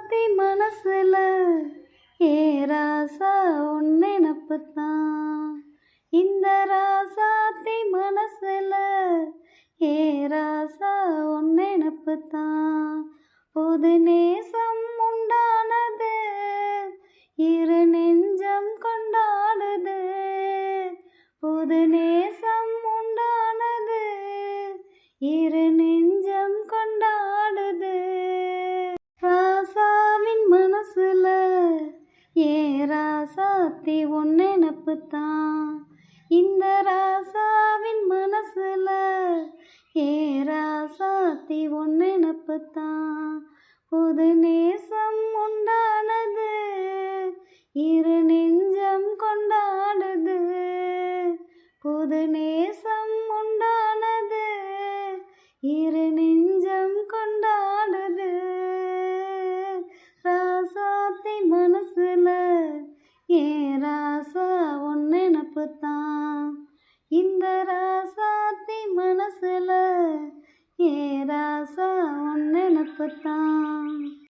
ராசாத்தி மனசுல ஏ ராசா உன் நினப்புத்தான். இந்த ராசாத்தி மனசுல ஏ ராசா உன் நினப்புத்தான். புது நேசம் உண்டானது இரு நெஞ்சம் கொண்டாடுது. புது நேசம் உண்டானது இரு நெஞ்சம் கொண்டாடுது. ராசாவின் மனசுல ஏ ராசாத்தி உன் நினப்புத்தான். இந்த ராசாவின் மனசுல ஏ ராசாத்தி உன் நினப்புத்தான். புது நேசம் உண்டானது இரு நெஞ்சம் கொண்டாடுது. புது நேசம் உண்டானது இரு நெஞ்சம் கொண்டாடுது. ராசாத்தி மனசுல ஏ ராசா உன் நினப்புத்தான். இந்த ராசாத்தி மனசுல ஏ ராசா உன் நினப்புத்தான்.